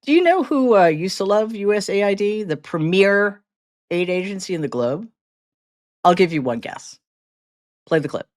Do you know who used to love USAID, the premier aid agency in the globe? I'll give you one guess. Play the clip.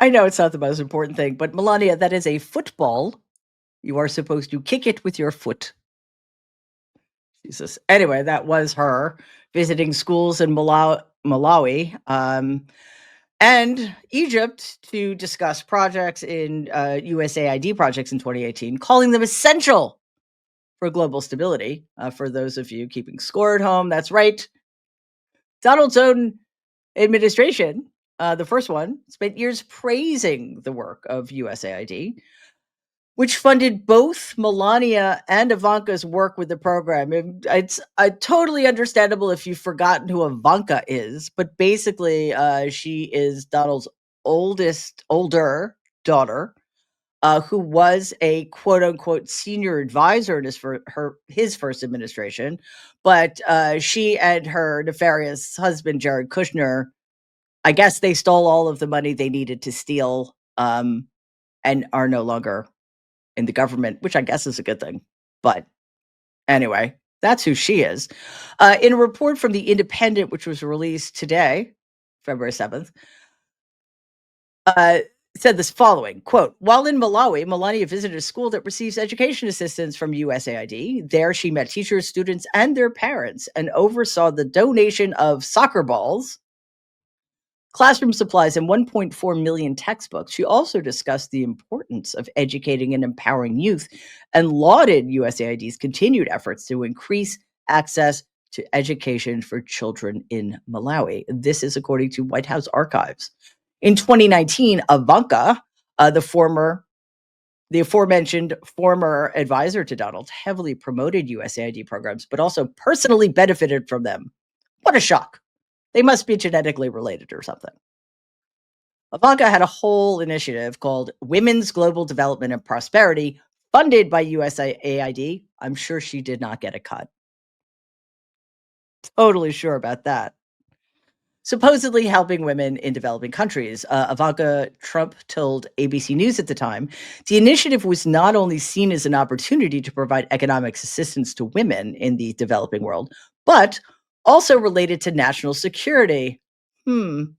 I know it's not the most important thing, but Melania, that is a football. You are supposed to kick it with your foot. Jesus. Anyway, that was her visiting schools in Malawi and Egypt to discuss projects in USAID projects in 2018, calling them essential for global stability. For those of you keeping score at home, that's right. Donald's own administration, the first one, spent years praising the work of USAID, which funded both Melania and Ivanka's work with the program. It's totally understandable if you've forgotten who Ivanka is, but basically, she is Donald's older daughter, who was a quote unquote senior advisor in his first administration, but she and her nefarious husband Jared Kushner, I guess they stole all of the money they needed to steal, and are no longer in the government, which I guess is a good thing. But anyway, that's who she is. In a report from The Independent, which was released today, February 7th, said this following quote: while in Malawi, Melania visited a school that receives education assistance from USAID. There, she met teachers, students, and their parents and oversaw the donation of soccer balls, classroom supplies, and 1.4 million textbooks. She also discussed the importance of educating and empowering youth and lauded USAID's continued efforts to increase access to education for children in Malawi. This is according to White House archives. In 2019, Ivanka, the aforementioned former advisor to Donald, heavily promoted USAID programs, but also personally benefited from them. What a shock. They must be genetically related or something. Ivanka had a whole initiative called Women's Global Development and Prosperity, funded by USAID. I'm sure she did not get a cut. Totally sure about that. Supposedly helping women in developing countries. Ivanka Trump told ABC News at the time the initiative was not only seen as an opportunity to provide economic assistance to women in the developing world, but also related to national security. The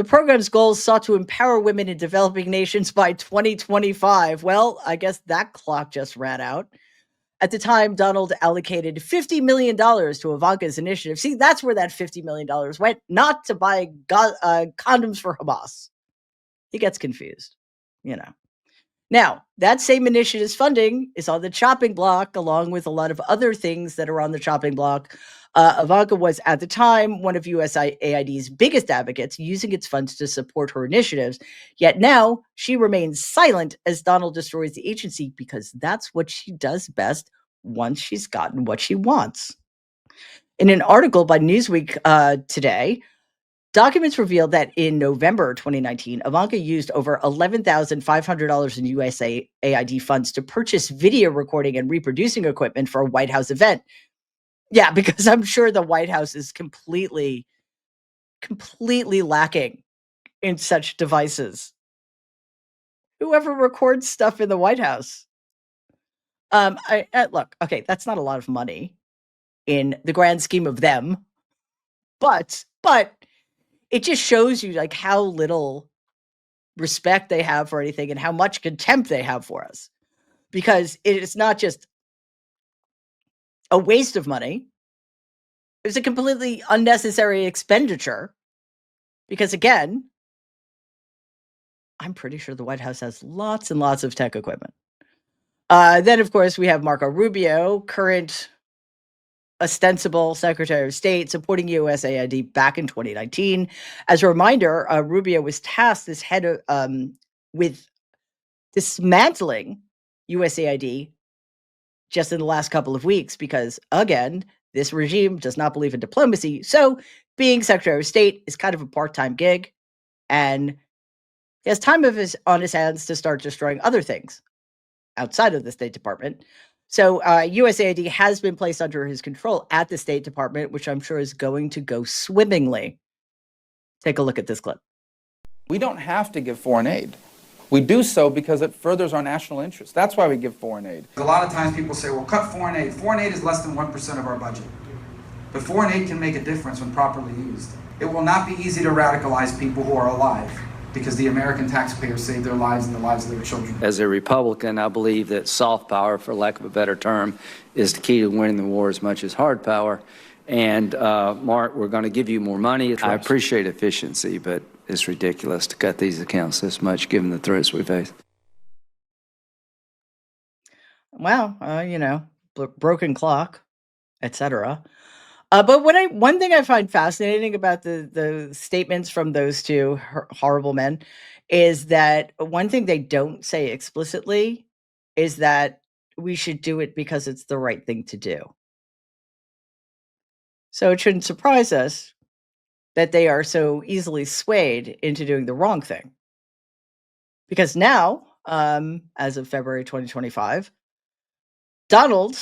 program's goals sought to empower women in developing nations by 2025. Well, I guess that clock just ran out. At the time, Donald allocated $50 million to Ivanka's initiative. See, that's where that $50 million went, not to buy condoms for Hamas. He gets confused, you know. Now, that same initiative's funding is on the chopping block, along with a lot of other things that are on the chopping block. Ivanka was, at the time, one of USAID's biggest advocates, using its funds to support her initiatives. Yet now, she remains silent as Donald destroys the agency because that's what she does best once she's gotten what she wants. In an article by Newsweek today, documents revealed that in November 2019, Ivanka used over $11,500 in USAID funds to purchase video recording and reproducing equipment for a White House event. Yeah, because I'm sure the White House is completely lacking in such devices. Whoever records stuff in the White House? Look, okay, that's not a lot of money in the grand scheme of them, but it just shows you like how little respect they have for anything and how much contempt they have for us, because it is not just a waste of money. It was a completely unnecessary expenditure because, again, I'm pretty sure the White House has lots and lots of tech equipment. Then, of course, we have Marco Rubio, current ostensible Secretary of State, supporting USAID back in 2019. As a reminder, Rubio was tasked as head of, with dismantling USAID just in the last couple of weeks because, again, this regime does not believe in diplomacy. So being Secretary of State is kind of a part-time gig. And he has time on his hands to start destroying other things outside of the State Department. So USAID has been placed under his control at the State Department, which I'm sure is going to go swimmingly. Take a look at this clip. We don't have to give foreign aid. We do so because it furthers our national interest. That's why we give foreign aid. A lot of times people say, well, cut foreign aid. Foreign aid is less than 1% of our budget. But foreign aid can make a difference when properly used. It will not be easy to radicalize people who are alive, because the American taxpayers saved their lives and the lives of their children. As a Republican, I believe that soft power, for lack of a better term, is the key to winning the war as much as hard power. And Mark, we're going to give you more money. I appreciate efficiency, but it's ridiculous to cut these accounts this much given the threats we face. Well, broken clock, etc. But one thing I find fascinating about the statements from those two horrible men is that one thing they don't say explicitly is that we should do it because it's the right thing to do. So it shouldn't surprise us that they are so easily swayed into doing the wrong thing. Because now, as of February 2025, Donald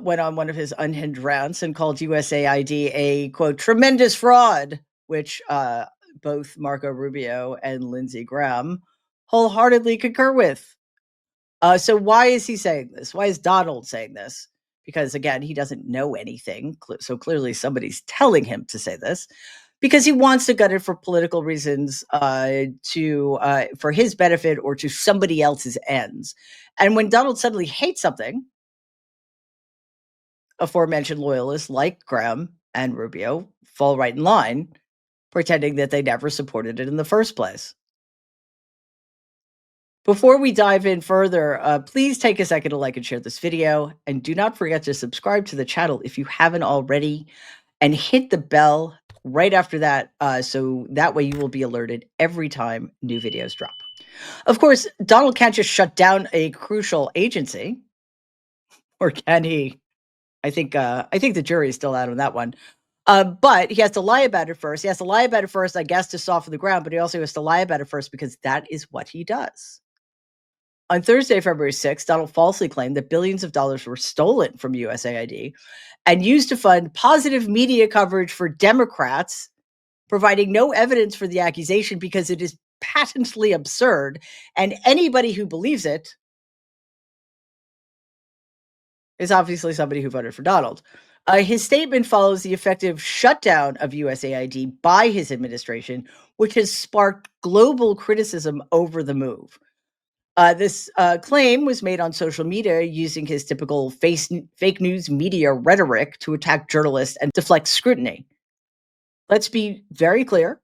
went on one of his unhinged rants and called USAID a, quote, tremendous fraud, which both Marco Rubio and Lindsey Graham wholeheartedly concur with. So why is he saying this? Why is Donald saying this? Because, again, he doesn't know anything. So clearly somebody's telling him to say this because he wants to gut it for political reasons, for his benefit or to somebody else's ends. And when Donald suddenly hates something, aforementioned loyalists like Graham and Rubio fall right in line, pretending that they never supported it in the first place. Before we dive in further, please take a second to like and share this video, and do not forget to subscribe to the channel if you haven't already, and hit the bell right after that, so that way you will be alerted every time new videos drop. Of course, Donald can't just shut down a crucial agency, or can he? I think the jury is still out on that one. But he has to lie about it first. He has to lie about it first, I guess, to soften the ground, but he also has to lie about it first because that is what he does. On Thursday, February 6th, Donald falsely claimed that billions of dollars were stolen from USAID and used to fund positive media coverage for Democrats, providing no evidence for the accusation because it is patently absurd, and anybody who believes it is obviously somebody who voted for Donald. His statement follows the effective shutdown of USAID by his administration, which has sparked global criticism over the move. This claim was made on social media using his typical fake news media rhetoric to attack journalists and deflect scrutiny. Let's be very clear.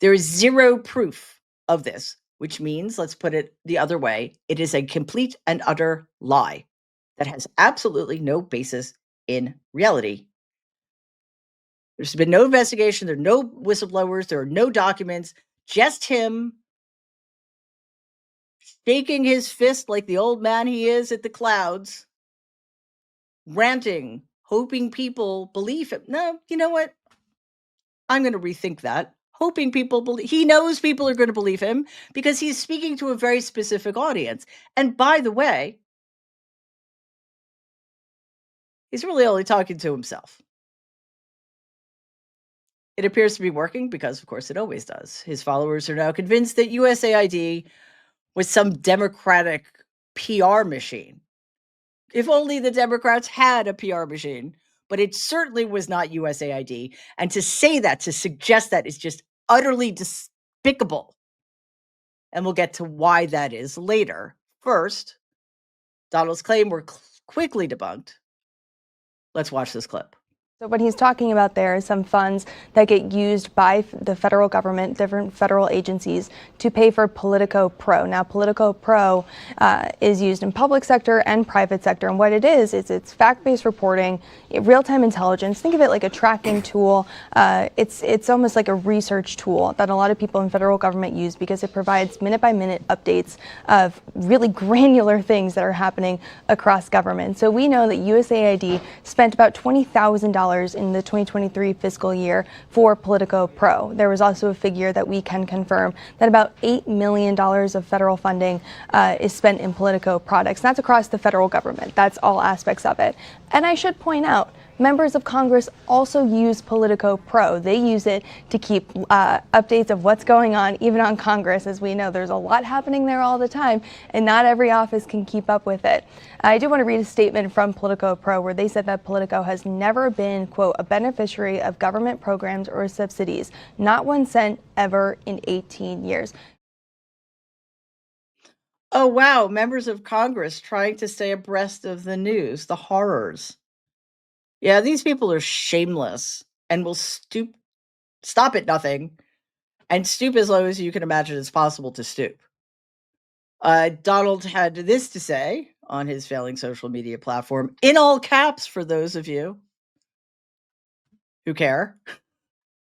There is zero proof of this, which means, let's put it the other way, it is a complete and utter lie that has absolutely no basis in reality. There's been no investigation. There are no whistleblowers. There are no documents. Just him shaking his fist like the old man he is at the clouds, ranting, hoping people believe him. No, you know what? I'm going to rethink that. Hoping people believe. He knows people are going to believe him because he's speaking to a very specific audience. And by the way, he's really only talking to himself. It appears to be working because, of course, it always does. His followers are now convinced that USAID was some Democratic PR machine. If only the Democrats had a PR machine, but it certainly was not USAID. And to say that, to suggest that, is just utterly despicable. And we'll get to why that is later. First, Donald's claim were quickly debunked. Let's watch this clip. So what he's talking about there is some funds that get used by the federal government, different federal agencies, to pay for Politico Pro. Now, Politico Pro is used in public sector and private sector. And what it is it's fact-based reporting, real-time intelligence. Think of it like a tracking tool. It's almost like a research tool that a lot of people in federal government use because it provides minute-by-minute updates of really granular things that are happening across government. So we know that USAID spent about $20,000 in the 2023 fiscal year for Politico Pro. There was also a figure that we can confirm that about $8 million of federal funding is spent in Politico products. That's across the federal government. That's all aspects of it. And I should point out, members of Congress also use Politico Pro. They use it to keep updates of what's going on, even on Congress. As we know, there's a lot happening there all the time, and not every office can keep up with it. I do want to read a statement from Politico Pro where they said that Politico has never been, quote, a beneficiary of government programs or subsidies, not 1 cent ever in 18 years. Oh, wow. Members of Congress trying to stay abreast of the news, the horrors. Yeah, these people are shameless and will stop at nothing and stoop as low as you can imagine it's possible to stoop. Donald had this to say on his failing social media platform, in all caps for those of you who care.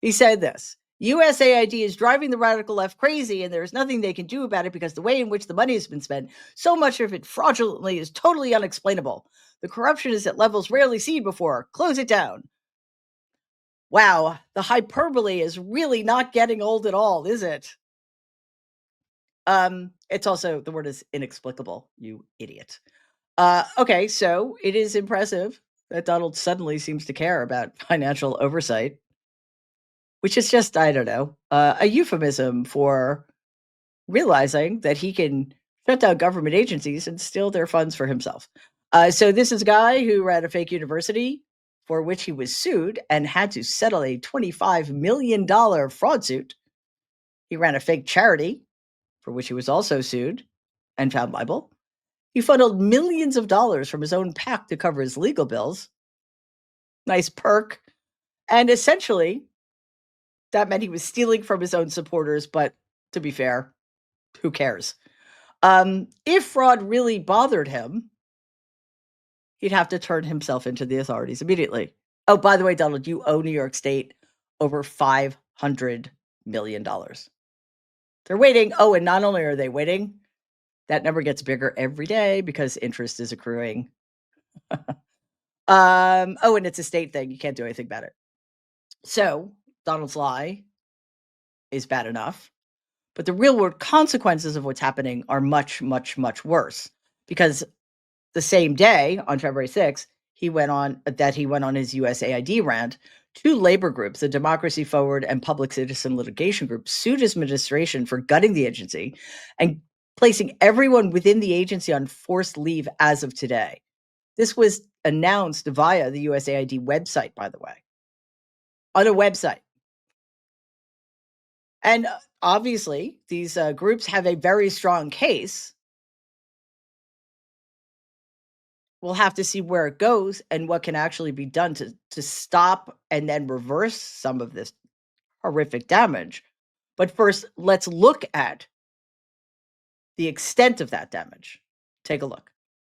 He said this: USAID is driving the radical left crazy, and there is nothing they can do about it because the way in which the money has been spent, so much of it fraudulently, is totally unexplainable. The corruption is at levels rarely seen before. Close it down. Wow, the hyperbole is really not getting old at all, is it? It's also, the word is inexplicable, you idiot. Okay, so it is impressive that Donald suddenly seems to care about financial oversight, which is just, I don't know, a euphemism for realizing that he can shut down government agencies and steal their funds for himself. So this is a guy who ran a fake university for which he was sued and had to settle a $25 million fraud suit. He ran a fake charity for which he was also sued and found liable. He funneled millions of dollars from his own PAC to cover his legal bills. Nice perk. And essentially, that meant he was stealing from his own supporters, but to be fair, who cares? If fraud really bothered him, he'd have to turn himself into the authorities immediately. Oh, by the way, Donald, you owe New York State over $500 million. They're waiting. Oh, and not only are they waiting, that number gets bigger every day because interest is accruing. Oh, and it's a state thing. You can't do anything about it. So Donald's lie is bad enough, but the real world consequences of what's happening are much, much, much worse, because the same day on February 6th, he went on his USAID rant. Two labor groups, the Democracy Forward and Public Citizen Litigation Group, sued his administration for gutting the agency and placing everyone within the agency on forced leave as of today. This was announced via the USAID website, by the way, on a website. And obviously, these groups have a very strong case. We'll have to see where it goes and what can actually be done to stop and then reverse some of this horrific damage. But first, let's look at the extent of that damage. Take a look.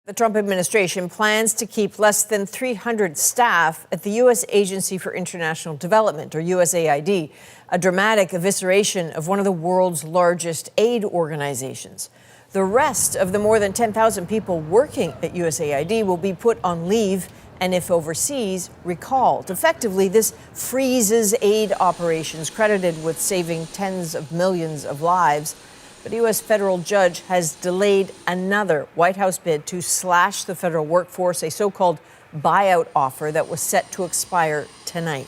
The Trump administration plans to keep less than 300 staff at the U.S. Agency for International Development, or USAID, a dramatic evisceration of one of the world's largest aid organizations. The rest of the more than 10,000 people working at USAID will be put on leave and, if overseas, recalled. Effectively, this freezes aid operations credited with saving tens of millions of lives. But a U.S. federal judge has delayed another White House bid to slash the federal workforce, a so-called buyout offer that was set to expire tonight.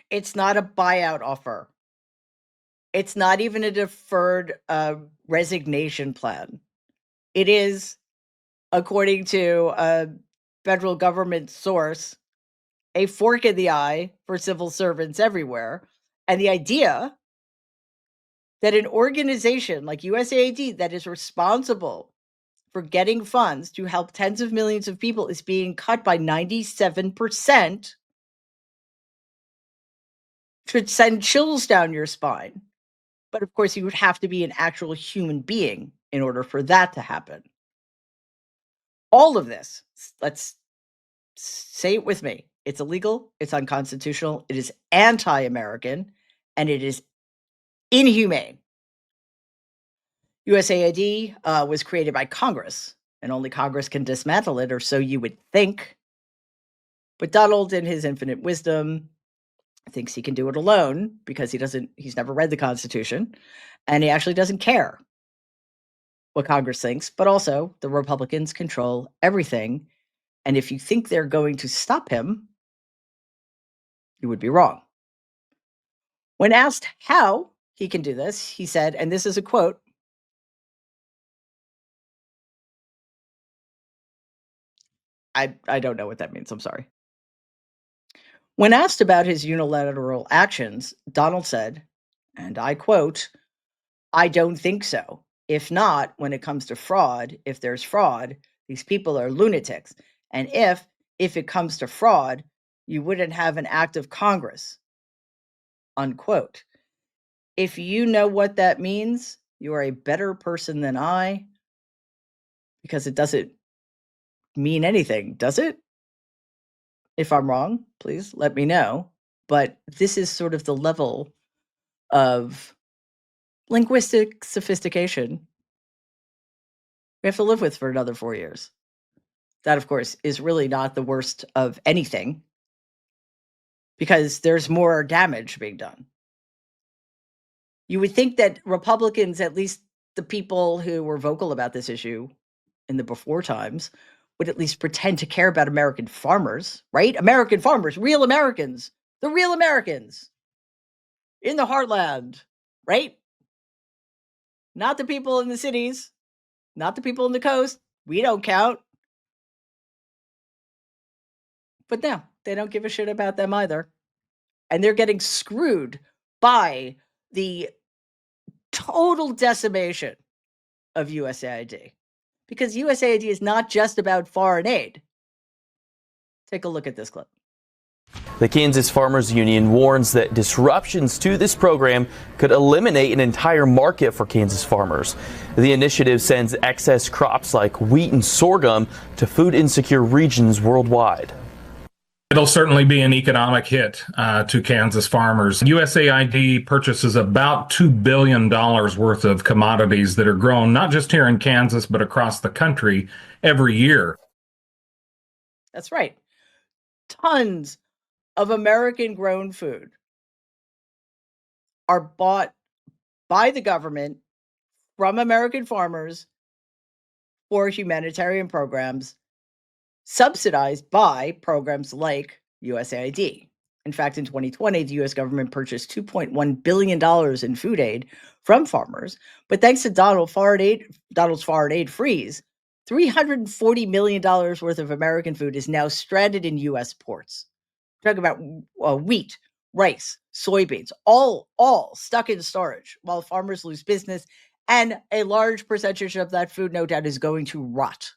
It's not a buyout offer. It's not even a deferred resignation plan. It is, according to a federal government source, a fork in the eye for civil servants everywhere. And the idea that an organization like USAID that is responsible for getting funds to help tens of millions of people is being cut by 97% should send chills down your spine. But of course, you would have to be an actual human being in order for that to happen. All of this, let's say it with me. It's illegal, it's unconstitutional, it is anti-American, and it is inhumane. USAID was created by Congress, and only Congress can dismantle it, or so you would think. But Donald, in his infinite wisdom, thinks he can do it alone because he's never read the Constitution, and he actually doesn't care what Congress thinks, but also the Republicans control everything. And if you think they're going to stop him, you would be wrong. When asked how he can do this, he said, and this is a quote, I don't know what that means. I'm sorry. When asked about his unilateral actions, Donald said, and I quote, "I don't think so. If not, when it comes to fraud, if there's fraud, these people are lunatics. And if it comes to fraud, you wouldn't have an act of Congress." Unquote. If you know what that means, you are a better person than I, because it doesn't mean anything, does it? If I'm wrong, please let me know. But this is sort of the level of linguistic sophistication we have to live with for another 4 years. That, of course, is really not the worst of anything, because there's more damage being done. You would think that Republicans, at least the people who were vocal about this issue in the before times, would at least pretend to care about American farmers, right? American farmers, real Americans, the real Americans in the heartland, right? Not the people in the cities, not the people in the coast. We don't count. But no, they don't give a shit about them either. And they're getting screwed by the total decimation of USAID. Because USAID is not just about foreign aid. Take a look at this clip. The Kansas Farmers Union warns that disruptions to this program could eliminate an entire market for Kansas farmers. The initiative sends excess crops like wheat and sorghum to food insecure regions worldwide. It'll certainly be an economic hit to Kansas farmers. USAID purchases about $2 billion worth of commodities that are grown not just here in Kansas, but across the country every year. That's right. Tons of American-grown food are bought by the government from American farmers for humanitarian programs, subsidized by programs like USAID. In fact, in 2020, the U.S. government purchased $2.1 billion in food aid from farmers. But thanks to Donald's foreign aid freeze, $340 million worth of American food is now stranded in U.S. ports. We're talking about wheat, rice, soybeans, all stuck in storage while farmers lose business. And a large percentage of that food, no doubt, is going to rot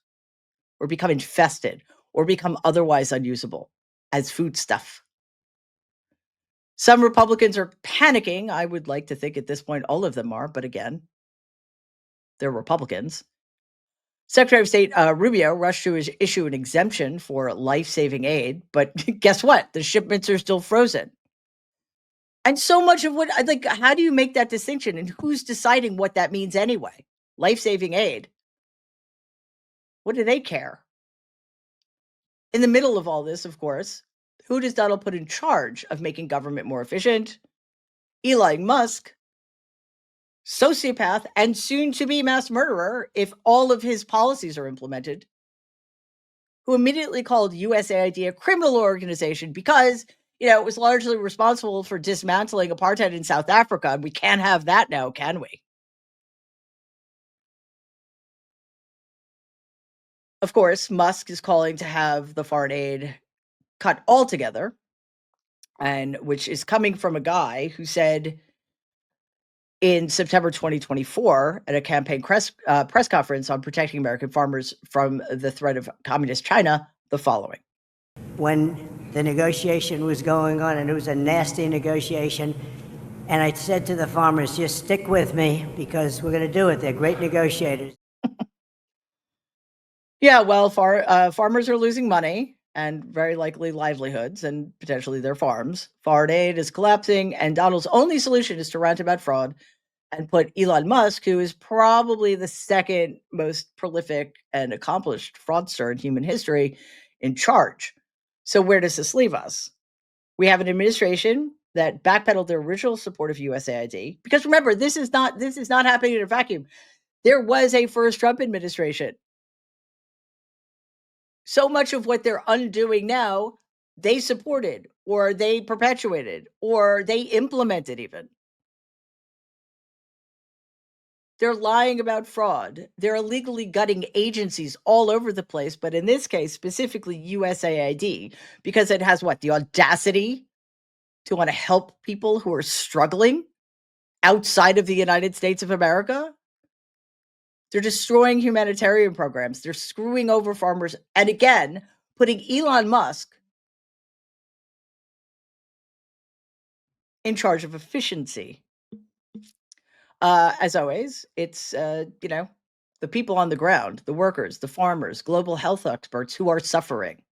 or become infested or become otherwise unusable as foodstuff. Some Republicans are panicking. I would like to think at this point all of them are, but again, they're Republicans. Secretary of State Rubio rushed to issue an exemption for life-saving aid, but guess what? The shipments are still frozen. And so much of how do you make that distinction? And who's deciding what that means anyway? Life-saving aid. What do they care? In the middle of all this, of course, who does Donald put in charge of making government more efficient? Elon Musk, sociopath and soon to be mass murderer if all of his policies are implemented, who immediately called USAID a criminal organization because, it was largely responsible for dismantling apartheid in South Africa. And we can't have that now, can we? Of course, Musk is calling to have the foreign aid cut altogether, and which is coming from a guy who said in September 2024 at a campaign press conference on protecting American farmers from the threat of communist China, the following. When the negotiation was going on, and it was a nasty negotiation, and I said to the farmers, just stick with me because we're going to do it. They're great negotiators. Yeah, well, farmers are losing money and very likely livelihoods and potentially their farms. Foreign aid is collapsing, and Donald's only solution is to rant about fraud and put Elon Musk, who is probably the second most prolific and accomplished fraudster in human history, in charge. So where does this leave us? We have an administration that backpedaled their original support of USAID, because remember, this is not happening in a vacuum. There was a first Trump administration. So much of what they're undoing now, they supported, or they perpetuated, or they implemented even. They're lying about fraud. They're illegally gutting agencies all over the place, but in this case, specifically USAID, because it has what? The audacity to want to help people who are struggling outside of the United States of America. They're destroying humanitarian programs. They're screwing over farmers. And again, putting Elon Musk in charge of efficiency. As always, it's, the people on the ground, the workers, the farmers, global health experts who are suffering.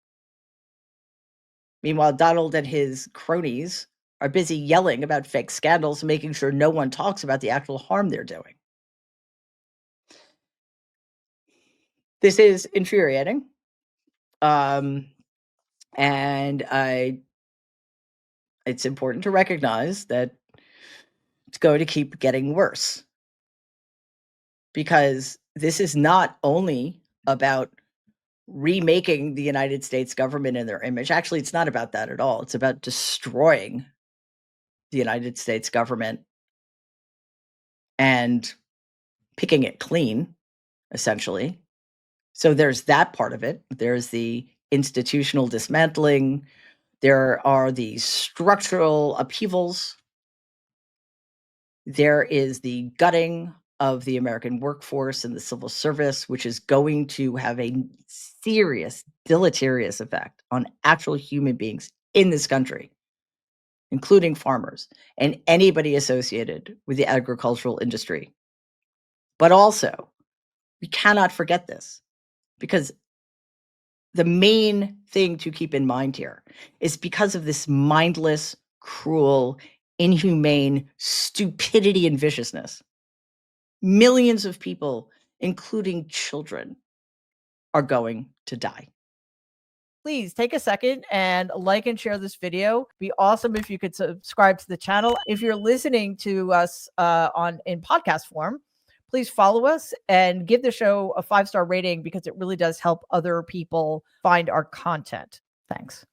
Meanwhile, Donald and his cronies are busy yelling about fake scandals, making sure no one talks about the actual harm they're doing. This is infuriating. And it's important to recognize that it's going to keep getting worse, because this is not only about remaking the United States government in their image. Actually, it's not about that at all. It's about destroying the United States government and picking it clean, essentially. So there's that part of it. There's the institutional dismantling. There are the structural upheavals. There is the gutting of the American workforce and the civil service, which is going to have a serious, deleterious effect on actual human beings in this country, including farmers and anybody associated with the agricultural industry. But also, we cannot forget this, because the main thing to keep in mind here is, because of this mindless, cruel, inhumane stupidity and viciousness, millions of people, including children, are going to die. Please take a second and like and share this video. It'd be awesome if you could subscribe to the channel. If you're listening to us in podcast form, please follow us and give the show a 5-star rating, because it really does help other people find our content. Thanks.